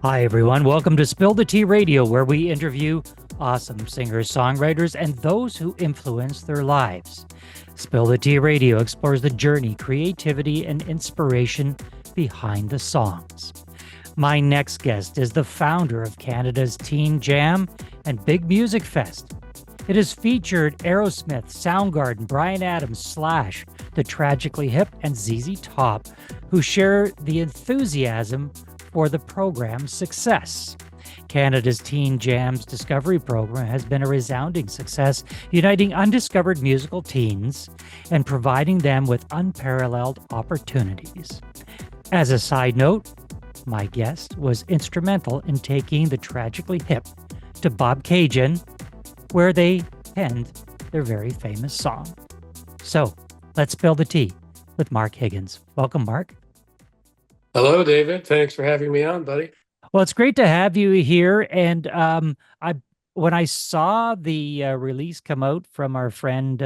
Hi, everyone. Welcome to Spill the Tea Radio, where we interview awesome singers, songwriters, and those who influence their lives. Spill the Tea Radio explores the journey, creativity, and inspiration behind the songs. My next guest is the founder of Canada's Teen Jam and Big Music Fest. It has featured Aerosmith, Soundgarden, Bryan Adams, Slash, the Tragically Hip and ZZ Top, who share the enthusiasm for the program's success. Canada's Teen Jam's Discovery Program has been a resounding success, uniting undiscovered musical teens and providing them with unparalleled opportunities. As a side note, my guest was instrumental in taking the Tragically Hip to bobcaygeon, where they penned their very famous song. So, let's spill the tea with Mark Higgins. Welcome, Mark. Hello, David. Thanks for having me on, buddy. Well, it's great to have you here. And I, when I saw the release come out from our friend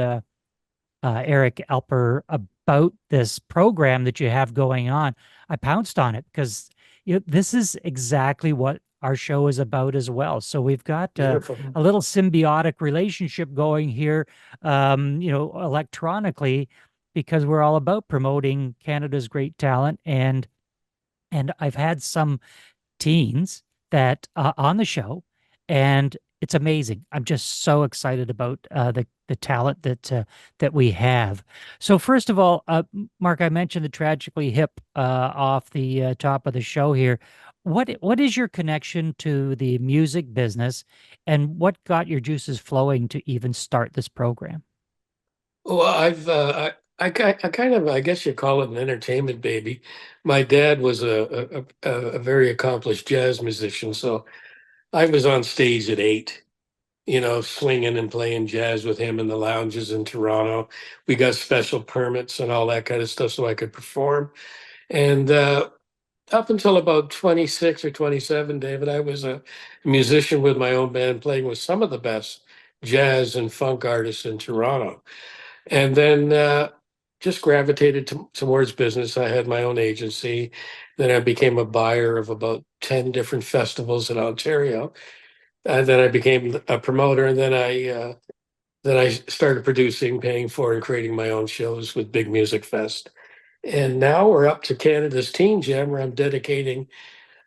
Eric Alper about this program that you have going on, I pounced on it because this is exactly what our show is about as well. So we've got Beautiful. a little symbiotic relationship going here, electronically, because we're all about promoting Canada's great talent. And I've had some teens that on the show, and it's amazing. I'm just so excited about the talent that we have. So first of all, Mark, I mentioned the Tragically Hip off the top of the show here. What is your connection to the music business, and what got your juices flowing to even start this program? Well, I kind of, I guess you call it an entertainment baby. My dad was a very accomplished jazz musician, so I was on stage at 8, swinging and playing jazz with him in the lounges in Toronto. We got special permits and all that kind of stuff so I could perform. And up until about 26 or 27, David, I was a musician with my own band, playing with some of the best jazz and funk artists in Toronto. And then just gravitated towards business. I had my own agency. Then I became a buyer of about 10 different festivals in Ontario. And then I became a promoter. And then I started producing, paying for, and creating my own shows with Big Music Fest. And now we're up to Canada's Teen Jam, where I'm dedicating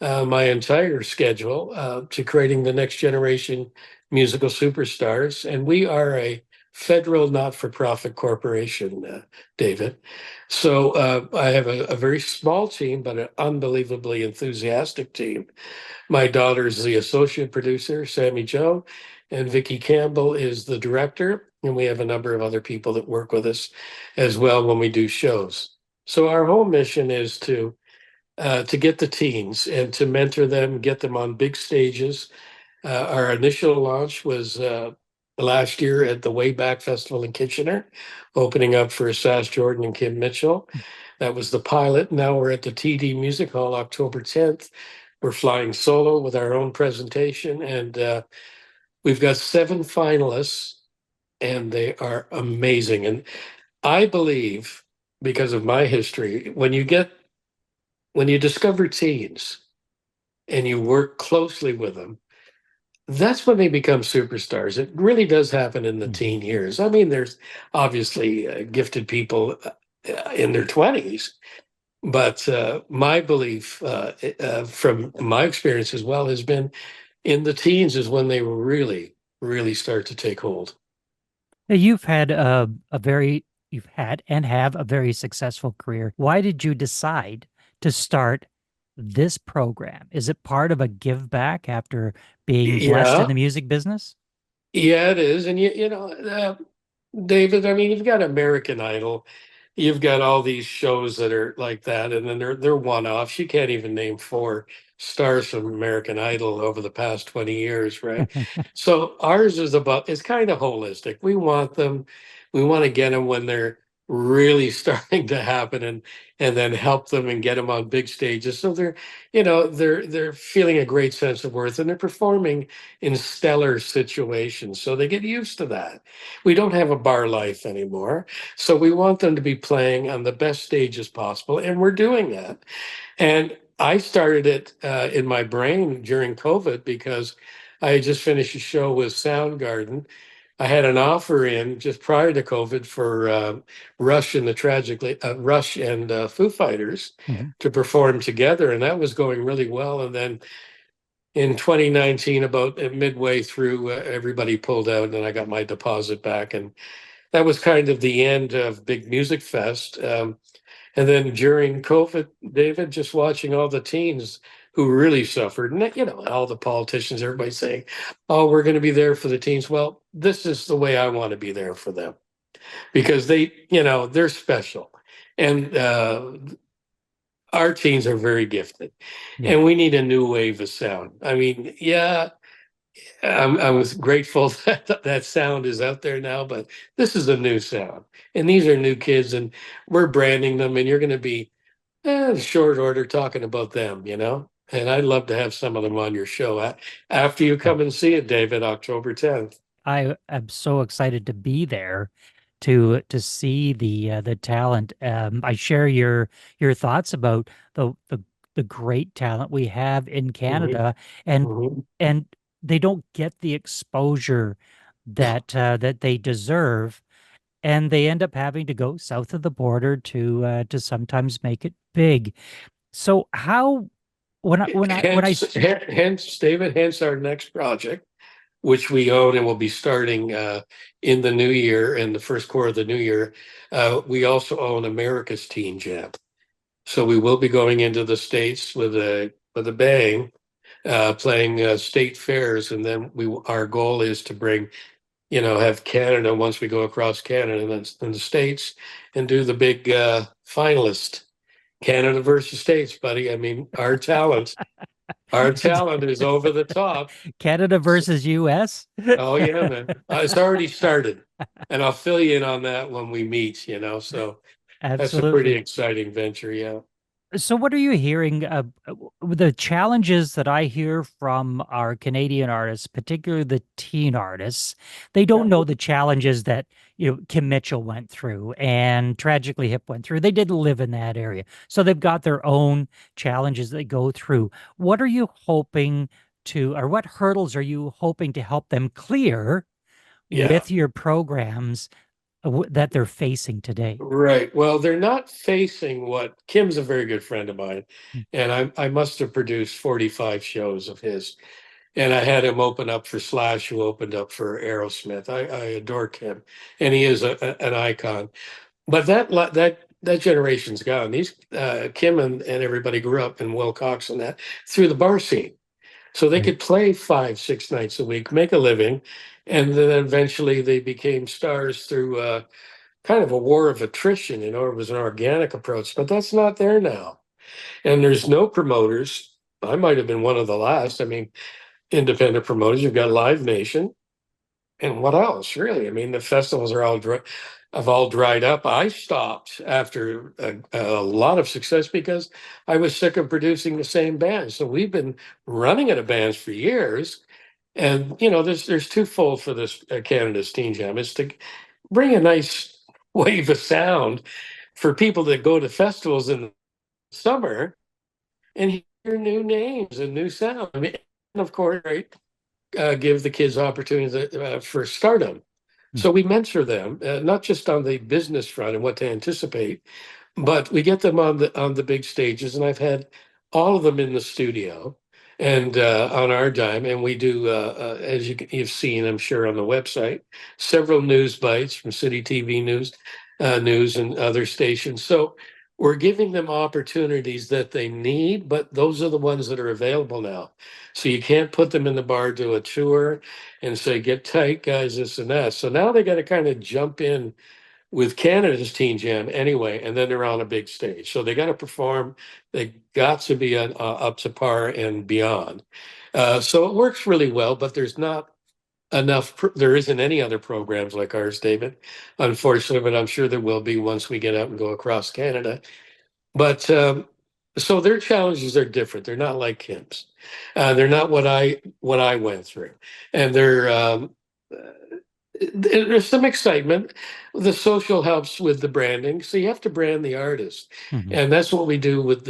my entire schedule to creating the next generation musical superstars. And we are a federal not-for-profit corporation, David. So I have a very small team, but an unbelievably enthusiastic team. My daughter is the associate producer, Sammy Joe, and Vicky Campbell is the director. And we have a number of other people that work with us as well when we do shows. So our whole mission is to get the teens and to mentor them, get them on big stages. Our initial launch was last year at the Wayback Festival in Kitchener, opening up for Sass Jordan and Kim Mitchell. That was the pilot. Now we're at the TD Music Hall October 10th. We're flying solo with our own presentation, and we've got 7 finalists, and they are amazing. And I believe, because of my history, when you discover teens and you work closely with them, that's when they become superstars. It really does happen in the teen years. I mean, there's obviously gifted people in their 20s, but my belief from my experience as well has been in the teens is when they really, really start to take hold. Now, you've had and have a very successful career. Why did you decide to start this program? Is it part of a give back after being blessed in Yeah, the music business? yeah, it is. And David, I mean, you've got American Idol, you've got all these shows that are like that, and then they're one-offs. You can't even name 4 stars from American Idol over the past 20 years, right? So ours is about, it's kind of holistic. We want to get them when they're really starting to happen, and then help them and get them on big stages. So they're feeling a great sense of worth, and they're performing in stellar situations. So they get used to that. We don't have a bar life anymore. So we want them to be playing on the best stages possible, and we're doing that. And I started it in my brain during COVID because I had just finished a show with Soundgarden. I had an offer in just prior to COVID for Rush and Foo Fighters Mhm. to perform together, and that was going really well. And then in 2019, about midway through, everybody pulled out, and I got my deposit back, and that was kind of the end of Big Music Fest. And then during COVID, David, just watching all the teens who really suffered, and all the politicians, everybody saying, "Oh, we're going to be there for the teens." Well, this is the way I want to be there for them because they're special, and our teens are very gifted, Yeah. and we need a new wave of sound. I mean, yeah, I was grateful that that sound is out there now, but this is a new sound, and these are new kids, and we're branding them, and you're going to be short order talking about them. And I'd love to have some of them on your show after you Oh, come and see it, David, October 10th. I am so excited to be there to see the talent. I share your thoughts about the great talent we have in Hmm. Canada, and Hmm. and they don't get the exposure No. that they deserve, and they end up having to go south of the border to sometimes make it big. So how when I Hence, David, hence our next project, which we own and will be starting in the new year, in the first quarter of the new year. We also own America's Teen Jam. So we will be going into the States with a bang, playing state fairs, and then our goal is to have Canada once we go across Canada and then in the States and do the big finalist, Canada versus States, buddy. I mean, our talent is over the top. Canada So, versus US? oh yeah, man, it's already started, and I'll fill you in on that when we meet. So that's a pretty Absolutely. exciting venture. Yeah, So, what are you hearing? The challenges that I hear from our Canadian artists, particularly the teen artists, they yeah, don't know the challenges that Kim Mitchell went through and Tragically Hip went through. They didn't live in that area, so they've got their own challenges they go through. What are you hoping to, or what hurdles are you hoping to help them clear yeah. with your programs that they're facing today? Right. Well, they're not facing what Kim's a very good friend of mine, and I must have produced 45 shows of his. And I had him open up for Slash, who opened up for Aerosmith. I adore Kim, and he is an icon. But that generation's gone. These Kim and everybody grew up in Wilcox and that through the bar scene, so they Right. could play 5, 6 nights a week, make a living, and then eventually they became stars through kind of a war of attrition. It was an organic approach, but that's not there now. And there's no promoters. I might have been one of the last. I mean, independent promoters. You've got Live Nation, and what else, really? I mean, the festivals have all dried up. I stopped after a lot of success because I was sick of producing the same bands. So we've been running out of bands for years, and there's twofold for this Canada's Teen Jam. It's to bring a nice wave of sound for people that go to festivals in the summer and hear new names and new sound. I mean, and of course, right, give the kids opportunities for stardom. Mm. So we mentor them, not just on the business front and what to anticipate, but we get them on the big stages. And I've had all of them in the studio and on our dime. And we do, as you've seen, I'm sure on the website, several news bites from City TV News and other stations. So we're giving them opportunities that they need, but those are the ones that are available now. So you can't put them in the bar, do a tour, and say, "Get tight, guys, this and that." So now they got to kind of jump in with Canada's Teen Jam anyway, and then they're on a big stage. So they got to perform. They got to be up to par and beyond. So it works really well, but there's not enough. There isn't any other programs like ours, David, unfortunately, but I'm sure there will be once we get out and go across Canada. But so their challenges are different. They're not like Kim's. They're not what I went through, and they're There's some excitement. The social helps with the branding, so you have to brand the artist, Mhm. and that's what we do with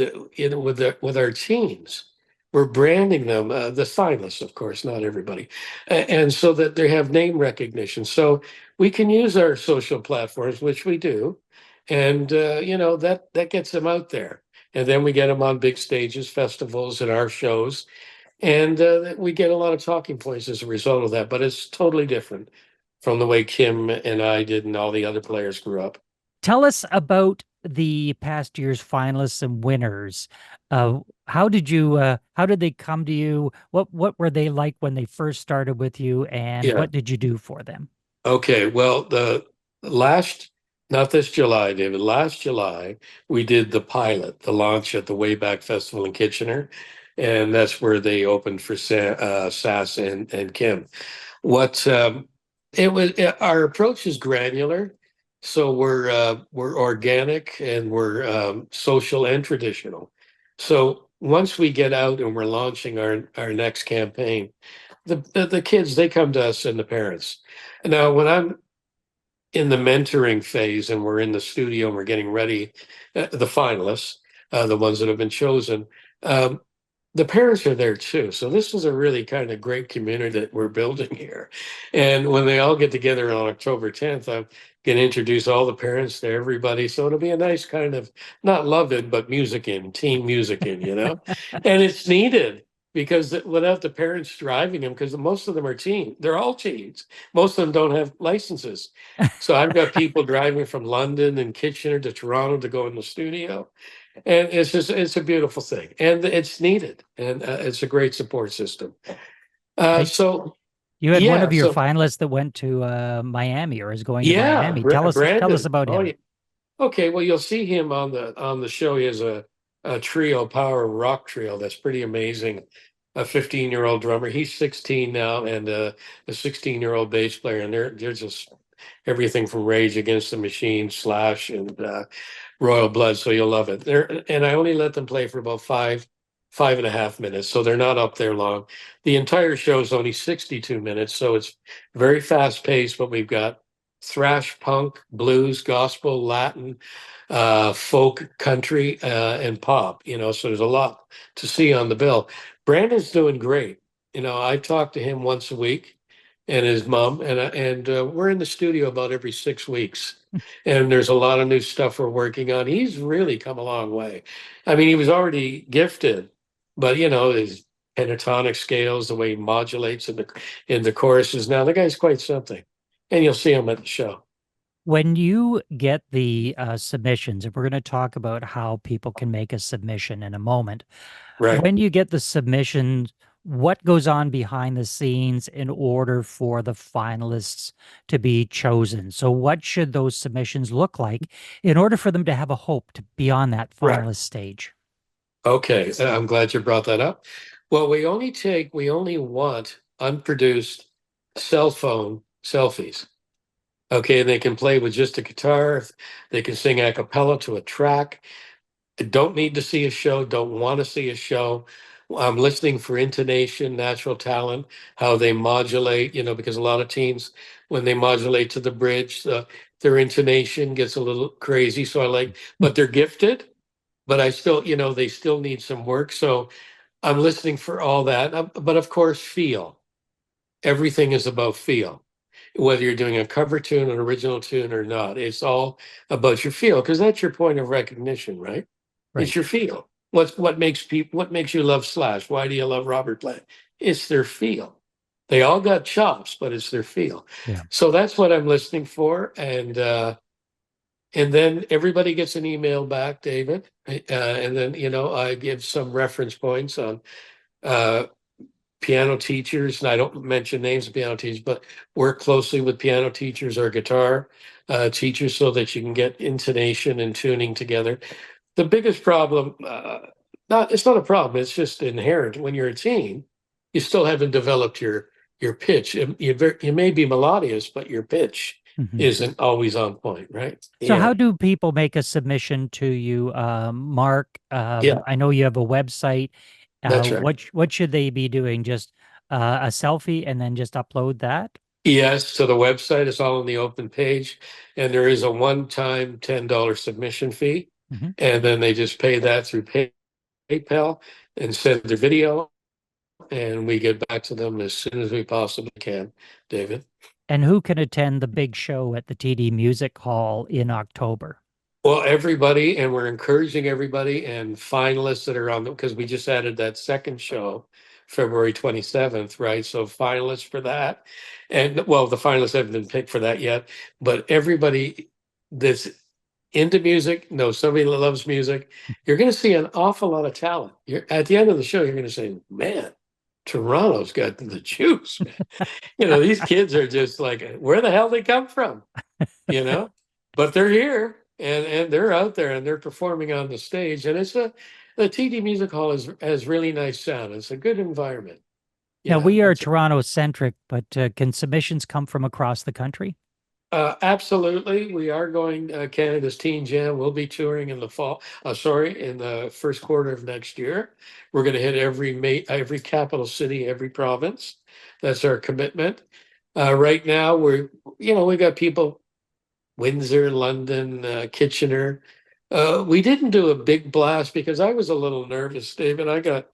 with our teams. We're branding them, the finalists, of course, not everybody, and so that they have name recognition. So we can use our social platforms, which we do, and that gets them out there, and then we get them on big stages, festivals, and our shows, and we get a lot of talking points as a result of that. But it's totally different from the way Kim and I did and all the other players grew up. Tell us about the past year's finalists and winners. How did they come to you? What were they like when they first started with you, and Yeah. what did you do for them? Okay. Well, the last, not this July, David, last July, we did the pilot, the launch at the Wayback Festival in Kitchener. And that's where they opened for Sass and Kim. What our approach is granular. So we're organic and we're social and traditional. So once we get out and we're launching our next campaign, the kids, they come to us and the parents. Now, when I'm in the mentoring phase and we're in the studio and we're getting ready, the finalists, the ones that have been chosen, um, the parents are there too. So this is a really kind of great community that we're building here. And when they all get together on October 10th, I'm going to introduce all the parents to everybody. So it'll be a nice kind of not love it, but music in, team music in. And it's needed because without the parents driving them, because most of them are teen, they're all teens. Most of them don't have licenses. So I've got people driving from London and Kitchener to Toronto to go in the studio, and it's a beautiful thing, and it's needed, and it's a great support system. Uh, So You had one yeah, of your so finalists that went to Miami or is going to yeah, Miami. Tell us Brandon. about Oh him. yeah. Okay, well you'll see him on the show. He has a trio, power rock trio that's pretty amazing. A 15-year-old drummer. He's 16 now, and a 16-year-old bass player, and they're just everything from Rage Against the Machine, Slash, and Royal Blood. So you'll love it. And I only let them play for about 5.5 minutes, so they're not up there long. The entire show is only 62 minutes, so it's very fast paced. But we've got thrash, punk, blues, gospel, Latin, folk, country, and pop. So there's a lot to see on the bill. Brandon's doing great. I talk to him once a week and his mom, and we're in the studio about every 6 weeks. And there's a lot of new stuff we're working on. He's really come a long way. I mean, he was already gifted, but his pentatonic scales, the way he modulates in the choruses. Now the guy's quite something, and you'll see him at the show. When you get the submissions, and we're going to talk about how people can make a submission in a moment, Right. when you get the submissions, what goes on behind the scenes in order for the finalists to be chosen? So, what should those submissions look like in order for them to have a hope to be on that Right. finalist stage? Okay. I'm glad you brought that up. Well, we only want unproduced cell phone selfies. Okay, and they can play with just a guitar. They can sing a cappella to a track. Don't need to see a show, don't want to see a show. I'm listening for intonation, natural talent, how they modulate, because a lot of teens, when they modulate to the bridge, their intonation gets a little crazy. So I like, but they're gifted, but I still, they still need some work. So I'm listening for all that. But of course, feel. Everything is about feel, whether you're doing a cover tune, an original tune or not. It's all about your feel because that's your point of recognition, right? It's Right. your feel. What makes you love Slash? Why do you love Robert Plant? It's their feel. They all got chops, but it's their feel. Yeah. So that's what I'm listening for, and then everybody gets an email back, David, and then I give some reference points on uh, piano teachers, and I don't mention names of piano teachers, but work closely with piano teachers or guitar teachers so that you can get intonation and tuning together. The biggest problem, not it's not a problem, it's just inherent. When you're a teen, you still haven't developed your pitch. You may be melodious, but your pitch Mhm. isn't always on point, right? So Yeah, how do people make a submission to you, Mark? yeah, I know you have a website. that's right. What should they be doing? Just a selfie and then just upload that? Yes, to the website. It's all on the open page. And there is a one-time $10 submission fee. Mhm. And then they just pay that through PayPal and send their video. And we get back to them as soon as we possibly can, David. And who can attend the big show at the TD Music Hall in October? Well, everybody, and we're encouraging everybody and finalists that are on them, because we just added that second show, February 27th, right? So finalists for that. And well, the finalists haven't been picked for that yet, but everybody that's into music, knows somebody that loves music, you're going to see an awful lot of talent. At the end of the show, you're going to say, man, Toronto's got the juice, man. These kids are just like, where the hell they come from, you know? But they're here and they're out there and they're performing on the stage. And the TD Music Hall has really nice sound. It's a good environment. Now, Yeah, we are Toronto centric, but can submissions come from across the country? absolutely. We are going Canada's Teen Jam. We'll be touring in the fall. In the first quarter of next year. We're going to hit every capital city, every province. That's our commitment. Right now, we got people Windsor, London, Kitchener. We didn't do a big blast because I was a little nervous, David. I got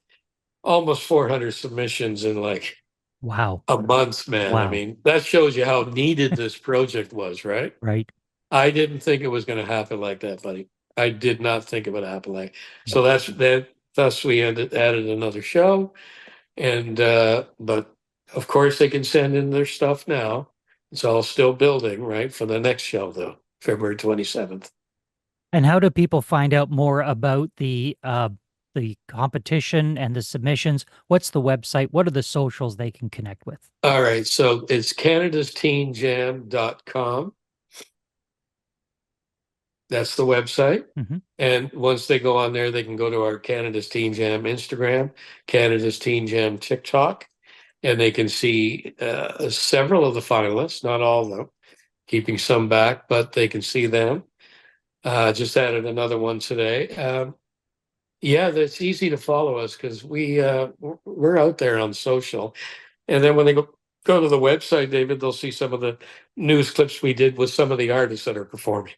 almost 400 submissions in like Wow. a month, man. Wow. I mean, that shows you how needed this project was, right? Right. I didn't think it was going to happen like that, buddy. I did not think it would happen like Yeah. so. That's that. Thus, we added another show, and but of course they can send in their stuff now. It's all still building, right, for the next show, though, February 27th. And how do people find out more about the competition and the submissions? What's the website? What are the socials they can connect with? All right, so it's canadasteenjam.com. That's the website. Mhm. And once they go on there, they can go to our Canada's Teen Jam Instagram, Canada's Teen Jam TikTok, and they can see several of the finalists, not all of them, keeping some back, but they can see them. Just added another one today. Yeah, that's easy to follow us because we're out there on social. And then when they go to the website, David, they'll see some of the news clips we did with some of the artists that are performing.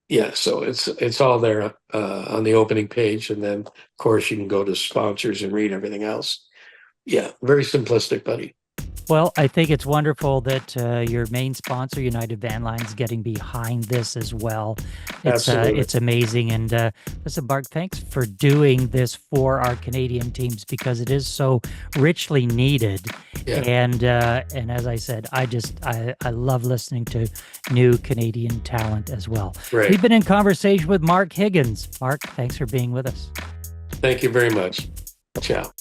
Yeah, so it's all there on the opening page, and then of course you can go to sponsors and read everything else. Yeah, very simplistic, buddy. Well, I think it's wonderful that your main sponsor, United Van Lines, is getting behind this as well. Absolutely. It's amazing. And listen, Bart, thanks for doing this for our Canadian teams because it is so richly needed. Yeah. And as I said, I love listening to new Canadian talent as well. Great. We've been in conversation with Mark Higgins. Mark, thanks for being with us. Thank you very much. Ciao.